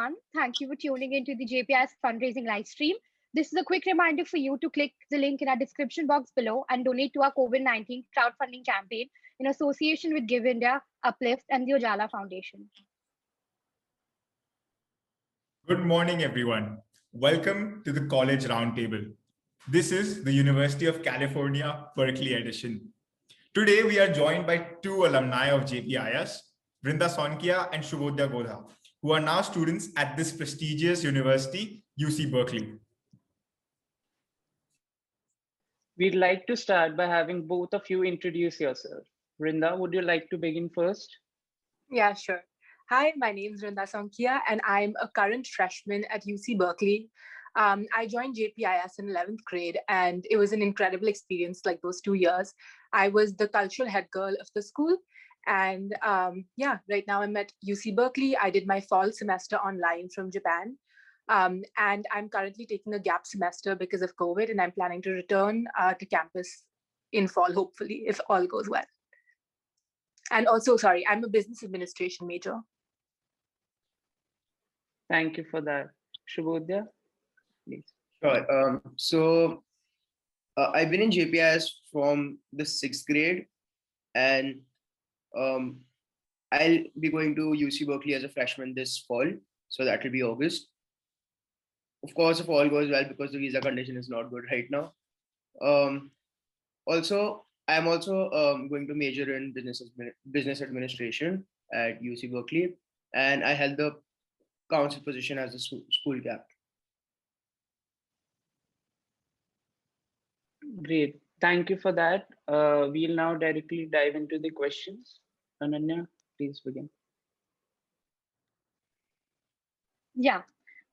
everyone. Thank you for tuning into the JPI's fundraising live stream. This is a quick reminder for you to click the link in our description box below and donate to our COVID-19 crowdfunding campaign in association with Give India, Uplift, and the Ojala Foundation. Good morning, everyone. Welcome to the College Roundtable. This is the University of California, Berkeley edition. Today, we are joined by two alumni of JPIS, Vrinda Sonkia and Shubhodaya Godha, who are now students at this prestigious university, UC Berkeley. We'd like to start by having both of you introduce yourself. Vrinda, would you like to begin first? Yeah, sure. Hi, my name is Vrinda Sonkia, and I'm a current freshman at UC Berkeley. I joined JPIS in 11th grade, and it was an incredible experience, like those 2 years. I was the cultural head girl of the school. And right now I'm at UC Berkeley. I did my fall semester online from Japan. And I'm currently taking a gap semester because of COVID, and I'm planning to return to campus in fall, hopefully, if all goes well. And also, sorry, I'm a business administration major. Thank you for that. Shubhodaya, please. Sure. I've been in JPIS from the 6th grade, and I'll be going to UC Berkeley as a freshman this fall. So that will be August. Of course, if all goes well, because the visa condition is not good right now. Also, I'm also going to major in business administration at UC Berkeley, and I held the council position as a school cap. Great. Thank you for that. We'll now directly dive into the questions. Ananya, please begin. Yeah,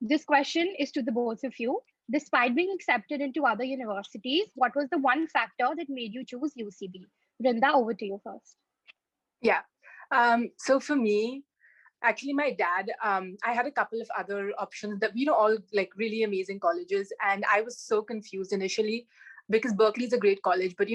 this question is to the both of you. Despite being accepted into other universities, what was the one factor that made you choose UCB? Vrinda, over to you first. Yeah. So for me, actually, my dad, I had a couple of other options that, all like really amazing colleges. And I was so confused initially because Berkeley is a great college. But,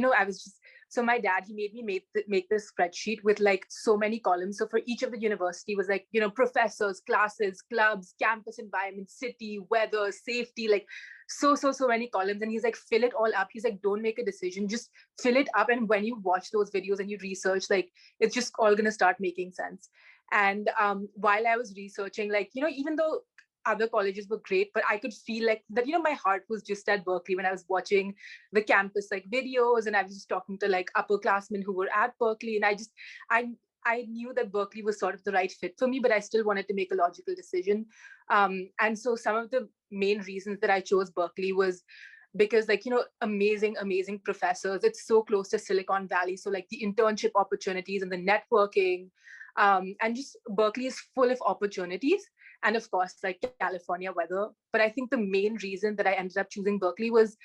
so my dad, he made me make this spreadsheet with like so many columns. So for each of the university was like, professors, classes, clubs, campus environment, city, weather, safety, like so many columns. And he's like, fill it all up. He's like, don't make a decision, just fill it up. And when you watch those videos and you research, like, it's just all going to start making sense. And while I was researching, like, even though other colleges were great, but I could feel like that, my heart was just at Berkeley when I was watching the campus like videos, and I was just talking to like upperclassmen who were at Berkeley. And I knew that Berkeley was sort of the right fit for me, but I still wanted to make a logical decision. And so some of the main reasons that I chose Berkeley was because amazing professors. It's so close to Silicon Valley. So like the internship opportunities and the networking, and just Berkeley is full of opportunities. And of course, like California weather. But I think the main reason that I ended up choosing Berkeley was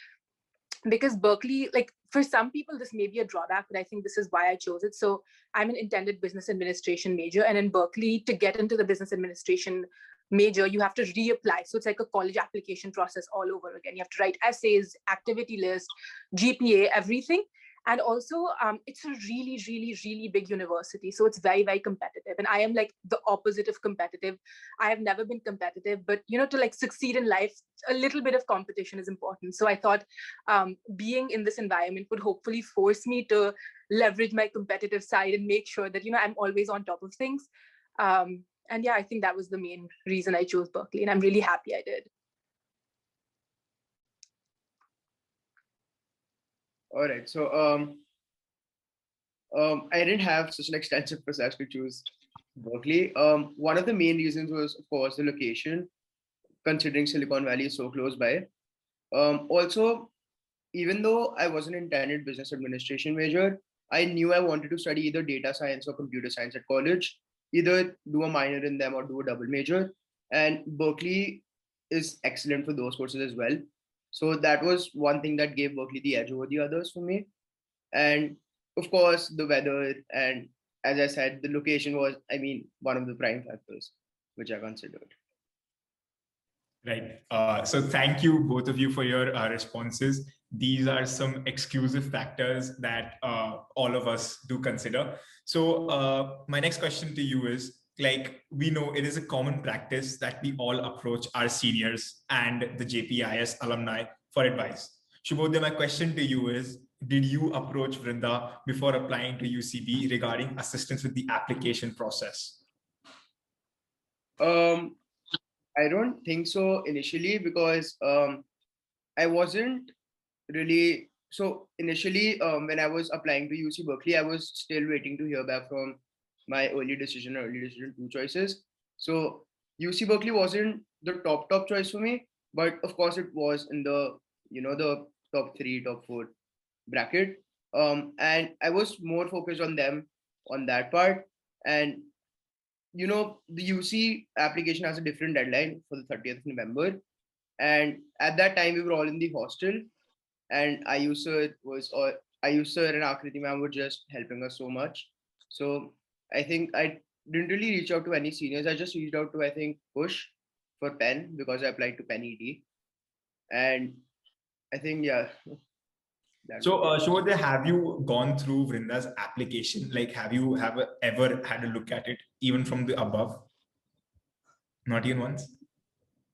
because Berkeley, like for some people, this may be a drawback, but I think this is why I chose it. So I'm an intended business administration major. And in Berkeley, to get into the business administration major, you have to reapply. So it's like a college application process all over again. You have to write essays, activity list, GPA, everything. And also, it's a really big university. So it's very, very competitive. And I am like the opposite of competitive. I have never been competitive, but to like succeed in life, a little bit of competition is important. So I thought being in this environment would hopefully force me to leverage my competitive side and make sure that, I'm always on top of things. And yeah, I think that was the main reason I chose Berkeley. And I'm really happy I did. All right, so I didn't have such an extensive process to choose Berkeley. One of the main reasons was, of course, the location, considering Silicon Valley is so close by. Also, even though I was an intended business administration major, I knew I wanted to study either data science or computer science at college, either do a minor in them or do a double major. And Berkeley is excellent for those courses as well. So that was one thing that gave Berkeley the edge over the others for me. And of course, the weather and, as I said, the location was, one of the prime factors which I considered. Right. So thank you, both of you, for your responses. These are some exclusive factors that all of us do consider. So my next question to you is, like we know it is a common practice that we all approach our seniors and the JPIS alumni for advice. Shubhodaya, my question to you is, did you approach Vrinda before applying to UCB regarding assistance with the application process? I don't think so initially, because I wasn't really, so initially when I was applying to UC Berkeley, I was still waiting to hear back from my early decision two choices. So UC Berkeley wasn't the top choice for me, but of course it was in the, the top 3, top 4 bracket. And I was more focused on them on that part. And the UC application has a different deadline for the 30th of November. And at that time, we were all in the hostel, and Ayush sir and Akriti ma'am were just helping us so much. So I think I didn't really reach out to any seniors. I just reached out to, I think, Push for Penn, because I applied to Penn ED. And I think, yeah. So, Shubhodaya, have you gone through Vrinda's application? Like, have you ever had a look at it, even from the above? Not even once?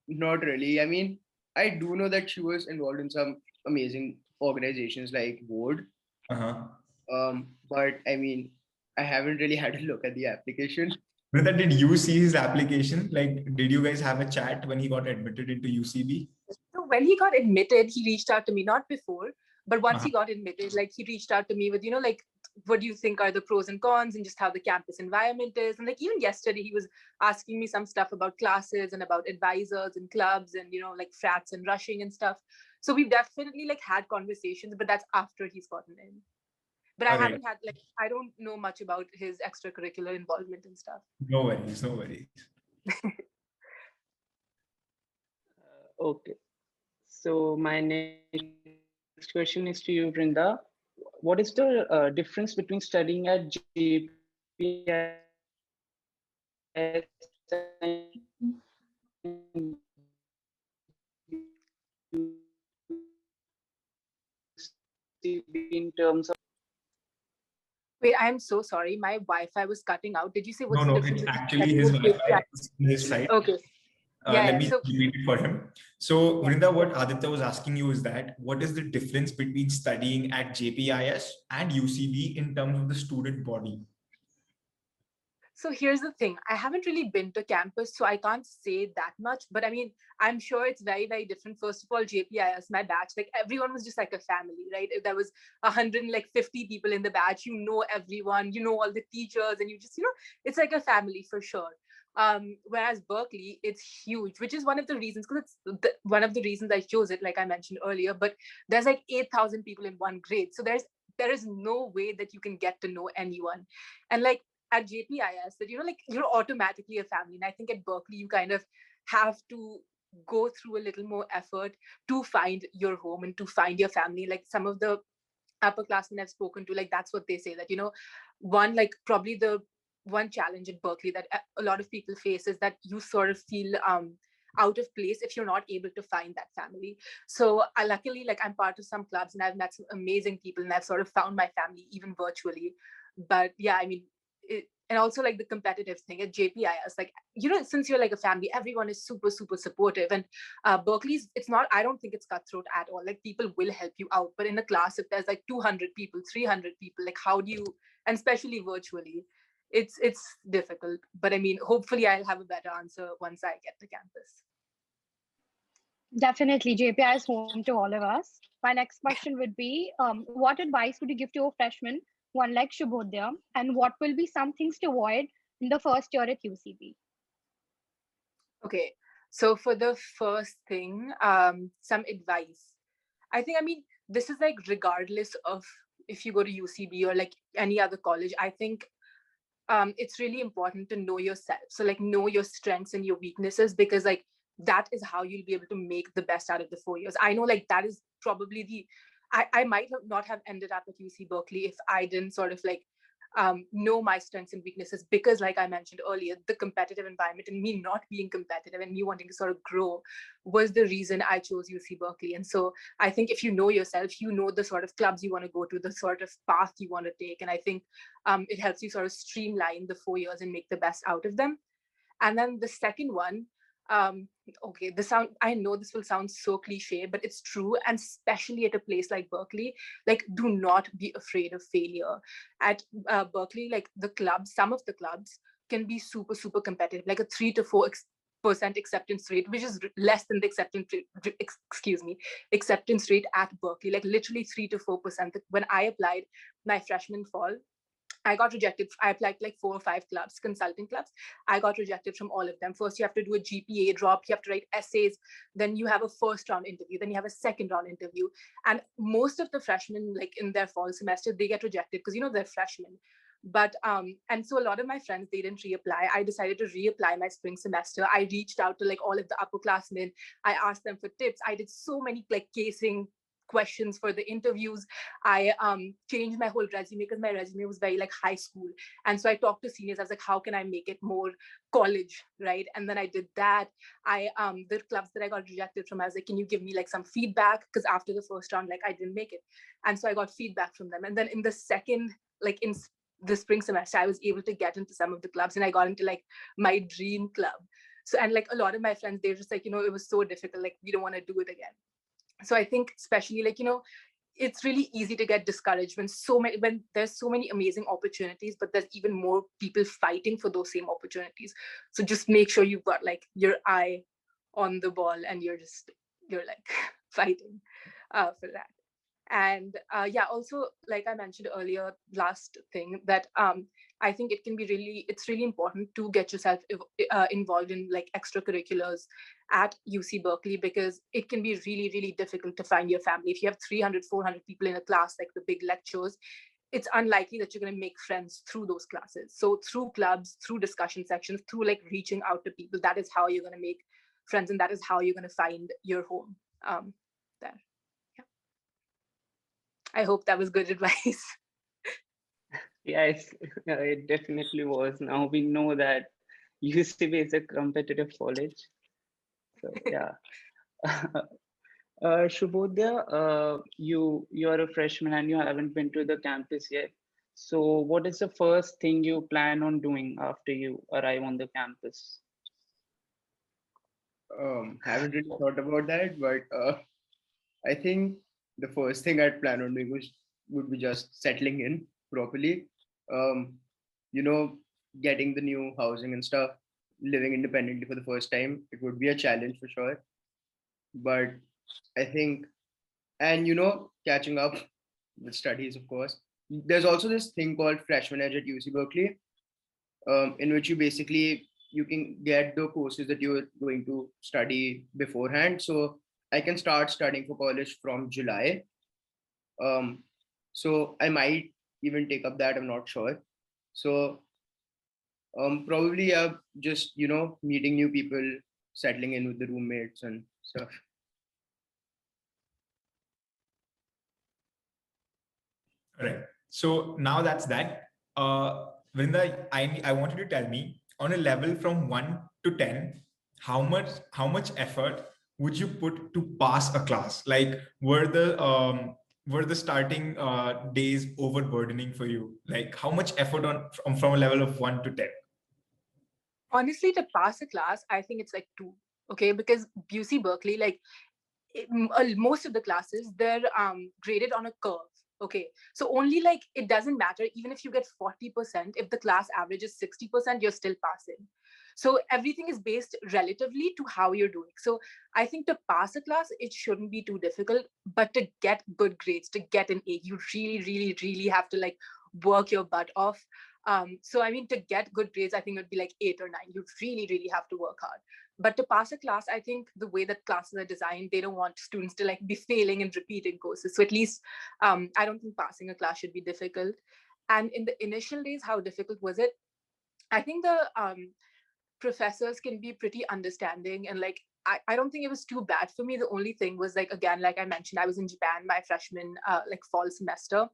Not really. I mean, I do know that she was involved in some amazing organizations like Board. But I mean, I haven't really had a look at the application. Vrinda, did you see his application? Like, did you guys have a chat when he got admitted into UCB? So when he got admitted, he reached out to me, not before, but once he got admitted, like he reached out to me with, like, what do you think are the pros and cons and just how the campus environment is. And like even yesterday, he was asking me some stuff about classes and about advisors and clubs and, like frats and rushing and stuff. So we've definitely like had conversations, but that's after he's gotten in. But I haven't had, like, I don't know much about his extracurricular involvement and stuff. No worries, no worries. Okay. So my next question is to you, Vrinda. What is the difference between studying at Jpi in terms of? Wait, I'm so sorry. My Wi-Fi was cutting out. Did you say what's No, the no, difference? it's actually his Wi-Fi, his side. Okay. Let me repeat it for him. So, Vrinda, what Aditya was asking you is that what is the difference between studying at JPIS and UCB in terms of the student body? So here's the thing. I haven't really been to campus, so I can't say that much. But I mean, I'm sure it's very, very different. First of all, JPIS, my batch, like everyone was just like a family, right? If there was 150 people in the batch, everyone, all the teachers, and you just, it's like a family for sure. Whereas Berkeley, it's huge, which is one of the reasons, because it's one of the reasons I chose it, like I mentioned earlier. But there's like 8,000 people in one grade, so there is no way that you can get to know anyone. And like at JPIS, that like you're automatically a family, and I think at Berkeley you kind of have to go through a little more effort to find your home and to find your family. Like some of the upperclassmen I've spoken to, like that's what they say, that one, like probably the one challenge at Berkeley that a lot of people face is that you sort of feel out of place if you're not able to find that family. So luckily, like I'm part of some clubs and I've met some amazing people and I've sort of found my family even virtually. But yeah, I mean, and also like the competitive thing at JPIS, like, since you're like a family, everyone is super, super supportive. And Berkeley's, I don't think it's cutthroat at all. Like people will help you out. But in a class, if there's like 200 people, 300 people, like how do you, and especially virtually, it's difficult. But I mean, hopefully I'll have a better answer once I get to campus. Definitely, JPI is home to all of us. My next question would be, what advice would you give to a freshman, one like Shubhodaya, and what will be some things to avoid in the first year at UCB? Okay, so for the first thing, some advice. I think, I mean, this is like regardless of if you go to UCB or like any other college, I think it's really important to know yourself. So like know your strengths and your weaknesses, because like that is how you'll be able to make the best out of the 4 years. I know like that is probably I might not have ended up at UC Berkeley if I didn't sort of like know my strengths and weaknesses, because like I mentioned earlier, the competitive environment and me not being competitive and me wanting to sort of grow was the reason I chose UC Berkeley. And so I think if you know yourself, you know the sort of clubs you want to go to, the sort of path you want to take. And I think it helps you sort of streamline the 4 years and make the best out of them. And then the second one, okay, I know this will sound so cliche, but it's true. And especially at a place like Berkeley, like, do not be afraid of failure. At Berkeley, like some of the clubs can be super, super competitive, like a 3 to 4% acceptance rate, which is less than the acceptance rate at Berkeley, like literally 3 to 4%. When I applied my freshman fall, I got rejected. I applied like 4 or 5 clubs, consulting clubs. I got rejected from all of them. First, you have to do a GPA drop. You have to write essays. Then you have a first round interview. Then you have a second round interview. And most of the freshmen, like in their fall semester, they get rejected because, they're freshmen. But, and so a lot of my friends, they didn't reapply. I decided to reapply my spring semester. I reached out to like all of the upperclassmen. I asked them for tips. I did so many like casing questions for the interviews. I changed my whole resume because my resume was very like high school. And so I talked to seniors. I was like, how can I make it more college, right? And then I did that. The clubs that I got rejected from, I was like, can you give me like some feedback? Because after the first round, like I didn't make it. And so I got feedback from them. And then in the second, like in the spring semester, I was able to get into some of the clubs, and I got into like my dream club. So, and like a lot of my friends, they're just like, it was so difficult. Like, we don't want to do it again. So I think especially like, it's really easy to get discouraged when there's so many amazing opportunities, but there's even more people fighting for those same opportunities. So just make sure you've got like your eye on the ball and you're like fighting for that. And also, like I mentioned earlier, last thing that I think it's really important to get yourself involved in like extracurriculars at UC Berkeley, because it can be really, really difficult to find your family. If you have 300, 400 people in a class, like the big lectures, it's unlikely that you're going to make friends through those classes. So through clubs, through discussion sections, through like reaching out to people, that is how you're going to make friends, and that is how you're going to find your home there. I hope that was good advice. Yes, it definitely was. Now we know that UCB is a competitive college. So yeah. Shubhodaya, you're a freshman and you haven't been to the campus yet. So what is the first thing you plan on doing after you arrive on the campus? Haven't really thought about that, but I think the first thing I'd plan on doing would be just settling in properly. You know, getting the new housing and stuff, living independently for the first time. It would be a challenge for sure. But I think, and catching up with studies, of course. There's also this thing called Freshman Edge at UC Berkeley, in which you can get the courses that you're going to study beforehand. So I can start studying for college from July. So I might even take up that. I'm not sure. So probably just meeting new people, settling in with the roommates and stuff. Correct. So now that's that. Vrinda, I want you to tell me, on a level from 1 to 10, how much effort would you put to pass a class? Like, were the starting days overburdening for you? Like, how much effort from a level of 1 to 10? Honestly, to pass a class, I think it's like 2. Okay, because UC Berkeley, like most of the classes, they're graded on a curve. Okay, so only like it doesn't matter even if you get 40%. If the class average is 60%, you're still passing. So everything is based relatively to how you're doing. So I think to pass a class, it shouldn't be too difficult. But to get good grades, to get an A, you really, really, really have to like work your butt off. So I mean, to get good grades, I think it would be like 8 or 9. You really, really have to work hard. But to pass a class, I think the way that classes are designed, they don't want students to like be failing and repeating courses. So at least I don't think passing a class should be difficult. And in the initial days, how difficult was it? I think the professors can be pretty understanding, and like I don't think it was too bad for me. The only thing was like, again, like I mentioned, I was in Japan my freshman like fall semester.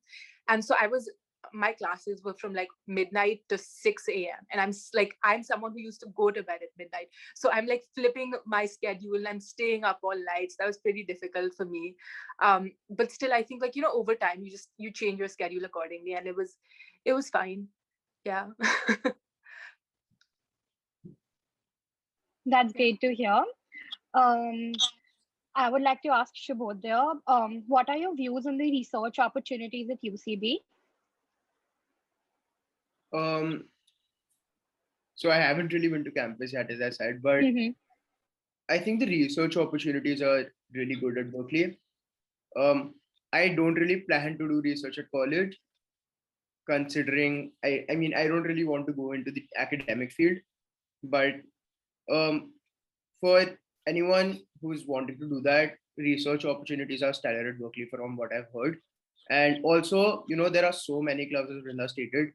And so I was my classes were from like midnight to 6 a.m. And I'm someone who used to go to bed at midnight. So I'm like flipping my schedule. I'm staying up all night. So that was pretty difficult for me. But still, I think like, over time, you change your schedule accordingly. And it was fine. Yeah. That's great to hear. I would like to ask Shubhodaya, what are your views on the research opportunities at UCB? So I haven't really been to campus yet, as I said, but Mm-hmm. I think the research opportunities are really good at Berkeley. I don't really plan to do research at college, considering I mean I don't really want to go into the academic field, but um, for anyone who's wanting to do that, research opportunities are stellar at Berkeley from what I've heard. And also, there are so many clubs, as Vrinda stated,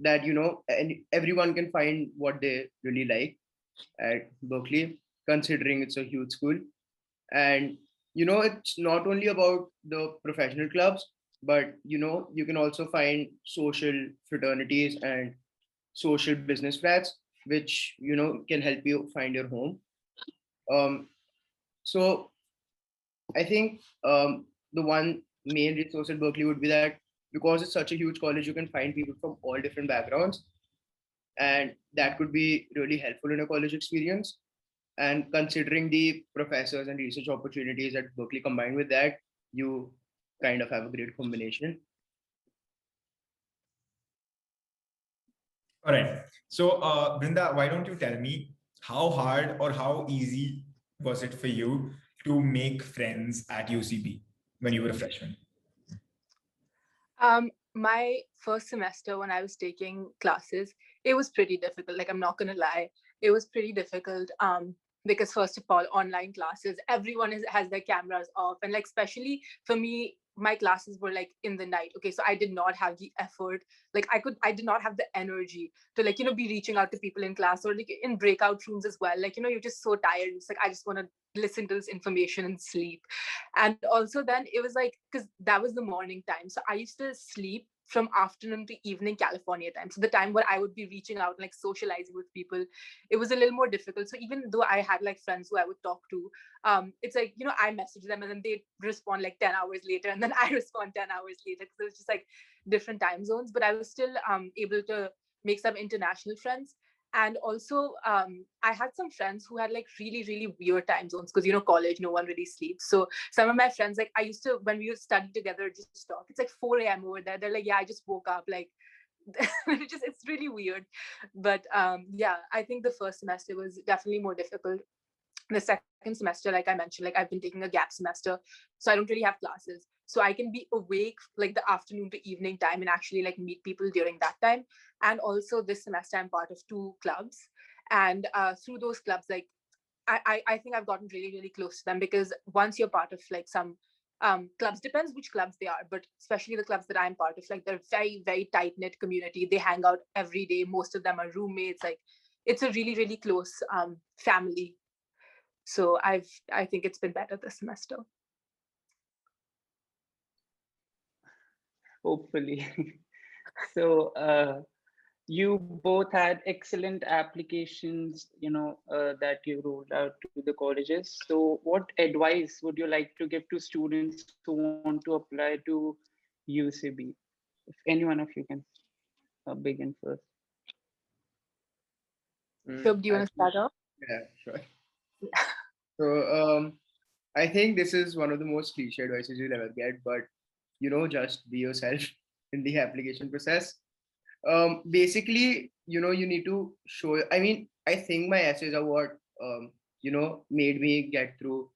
that and everyone can find what they really like at Berkeley, considering it's a huge school. And it's not only about the professional clubs, but you can also find social fraternities and social business frats, which can help you find your home. Um, so I think the one main resource at Berkeley would be that because it's such a huge college, you can find people from all different backgrounds, and that could be really helpful in a college experience. And considering the professors and research opportunities at Berkeley combined with that, you kind of have a great combination. All right. So, Brinda, why don't you tell me how hard or how easy was it for you to make friends at UCB when you were a freshman? My first semester when I was taking classes, it was pretty difficult. Like, I'm not gonna lie, it was pretty difficult. Because first of all, online classes, everyone has their cameras off, and like especially for me, my classes were like in the night. Okay, so I did not have the effort. Like I did not have the energy to like be reaching out to people in class or like in breakout rooms as well. Like you're just so tired. It's like I just want to listen to this information and sleep. And also then it was like because that was the morning time, so I used to sleep from afternoon to evening California time. So the time where I would be reaching out, like socializing with people, it was a little more difficult. So even though I had like friends who I would talk to, it's like, I message them and then they respond like 10 hours later. And then I respond 10 hours later because it was just like different time zones. But I was still able to make some international friends. And also, I had some friends who had like really, really weird time zones because, college, no one really sleeps. So some of my friends, like I used to, when we would study together, just talk. It's like 4 a.m. over there. They're like, yeah, I just woke up. Like, it's really weird. But yeah, I think the first semester was definitely more difficult. The second semester, like I mentioned, like I've been taking a gap semester, so I don't really have classes, so I can be awake like the afternoon to evening time and actually like meet people during that time. And also this semester I'm part of 2 clubs, and through those clubs, like I think I've gotten really, really close to them, because once you're part of like some clubs, depends which clubs they are, but especially the clubs that I'm part of, like they're very, very tight knit community. They hang out every day. Most of them are roommates. Like it's a really, really close family. So I think it's been better this semester. Hopefully. So you both had excellent applications, that you rolled out to the colleges. So what advice would you like to give to students who want to apply to UCB? If any one of you can begin first. Shub, do you want to start off? Yeah, sure. So I think this is one of the most cliche advices you'll ever get, but just be yourself in the application process. Basically, you need to show. I mean, I think my essays are what made me get through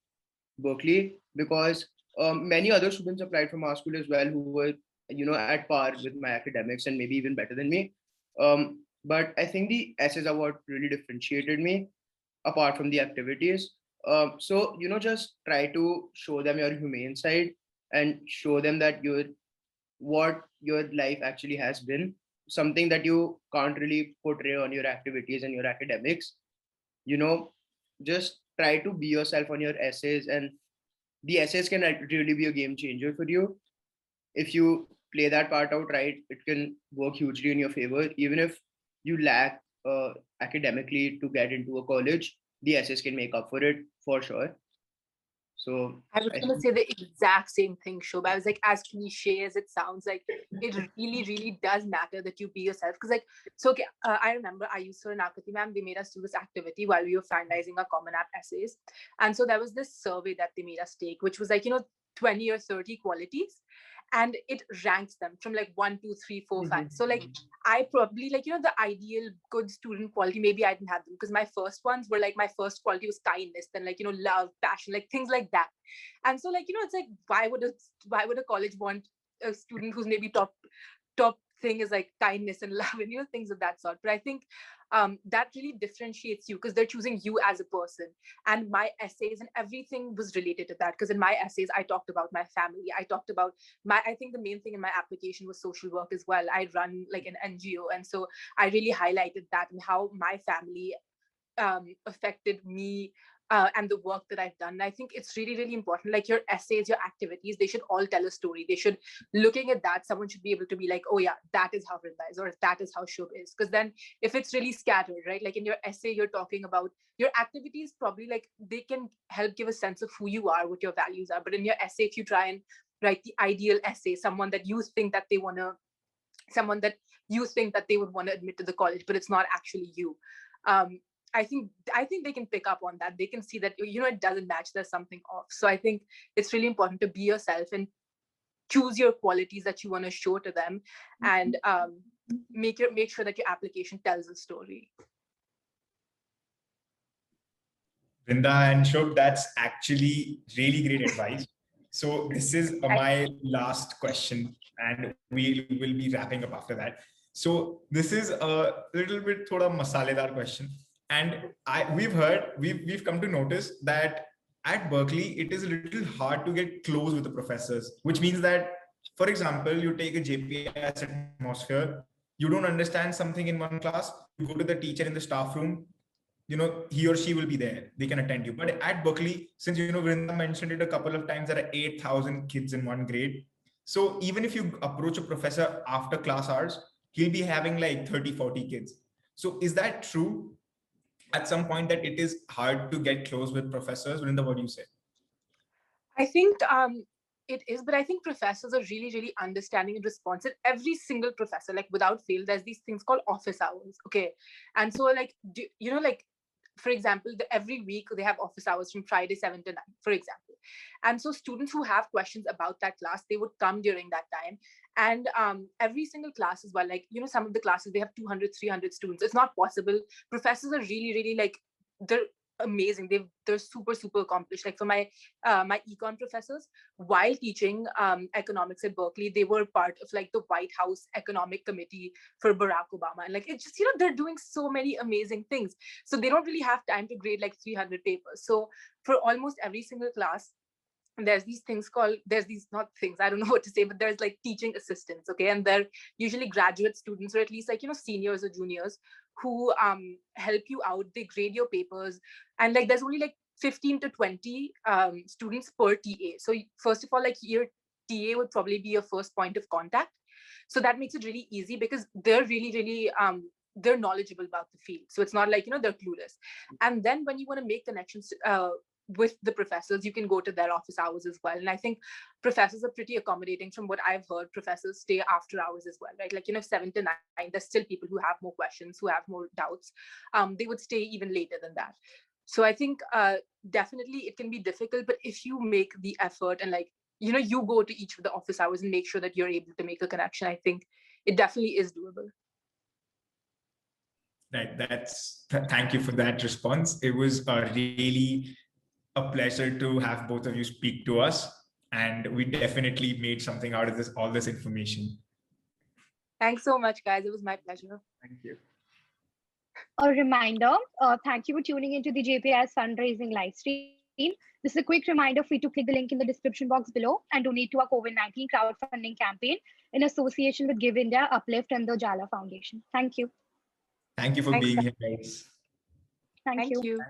Berkeley, because many other students applied from our school as well who were at par with my academics and maybe even better than me. But I think the essays are what really differentiated me apart from the activities. So just try to show them your humane side and show them that what your life actually has been, something that you can't really portray on your activities and your academics. Just try to be yourself on your essays, and the essays can really be a game changer for you if you play that part out right, it can work hugely in your favor. Even if you lack academically to get into a college, the essays can make up for it for sure. So I was going to say the exact same thing, Shobha. I was like, as cliche as it sounds, like it really, really does matter that you be yourself. Because like, so okay, I remember I used to in Akriti ma'am, they made us do this activity while we were finalizing our Common App essays. And so there was this survey that they made us take, which was like, 20 or 30 qualities. And it ranks them from like 1, 2, 3, 4, 5. So like I probably like, the ideal good student quality, maybe I didn't have them because my first ones were like, my first quality was kindness, then like, love, passion, like things like that. And so like, it's like, why would a college want a student who's maybe top thing is like kindness and love and things of that sort. But I think that really differentiates you because they're choosing you as a person. And my essays and everything was related to that, because in my essays I talked about my family, I talked about I think the main thing in my application was social work as well. I run like an NGO, and so I really highlighted that and how my family affected me and the work that I've done. And I think it's really, really important. Like your essays, your activities, they should all tell a story. They should, looking at that, someone should be able to be like, oh yeah, that is how Vrinda is, or that is how Shubh is. Because then if it's really scattered, right? Like in your essay, you're talking about your activities, probably like they can help give a sense of who you are, what your values are. But in your essay, if you try and write the ideal essay, someone that you think that they would want to admit to the college, but it's not actually you. I think they can pick up on that. They can see that, it doesn't match, there's something off. So I think it's really important to be yourself and choose your qualities that you want to show to them, and make sure that your application tells a story. Vrinda and Shobh, that's actually really great advice. So this is my last question, and we will be wrapping up after that. So this is a little bit thoda masaledar question. And we've come to notice that at Berkeley, it is a little hard to get close with the professors, which means that, for example, you take a JPS atmosphere, you don't understand something in one class, you go to the teacher in the staff room, he or she will be there, they can attend you. But at Berkeley, since, Vrinda mentioned it a couple of times, there are 8,000 kids in one grade. So even if you approach a professor after class hours, he'll be having like 30, 40 kids. So is that true? At some point that it is hard to get close with professors? Vrinda, what do you say? I think it is, but I think professors are really, really understanding and responsive. Every single professor, like without fail, there's these things called office hours. Okay. And so like, for example, every week they have office hours from Friday 7 to 9, for example. And so students who have questions about that class, they would come during that time. And every single class as well, like, some of the classes, they have 200, 300 students. It's not possible. Professors are really, really like, they're amazing. They're super, super accomplished. Like for my econ professors, while teaching economics at Berkeley, they were part of like the White House Economic Committee for Barack Obama. And like, it's just, they're doing so many amazing things. So they don't really have time to grade like 300 papers. So for almost every single class, there's these things called, not things, I don't know what to say, but there's like teaching assistants, okay? And they're usually graduate students, or at least like, seniors or juniors who help you out. They grade your papers, and like there's only like 15 to 20 students per TA. So first of all, like your TA would probably be your first point of contact. So that makes it really easy because they're really, really, they're knowledgeable about the field. So it's not like, they're clueless. And then when you want to make connections with the professors, you can go to their office hours as well. And I think professors are pretty accommodating. From what I've heard, professors stay after hours as well, right? Like, 7 to 9, there's still people who have more questions, who have more doubts. They would stay even later than that. So I think definitely it can be difficult, but if you make the effort and like, you go to each of the office hours and make sure that you're able to make a connection, I think it definitely is doable. Right. Thank you for that response. It was really a pleasure to have both of you speak to us, and we definitely made something out of all this information. Thanks so much, guys. It was my pleasure. Thank you. A reminder, thank you for tuning into the JPI's fundraising live stream. This is a quick reminder for you to click the link in the description box below and donate to our COVID-19 crowdfunding campaign in association with Give India, Uplift, and the Jala Foundation. Thank you. Thank you for being here, guys. Thank you.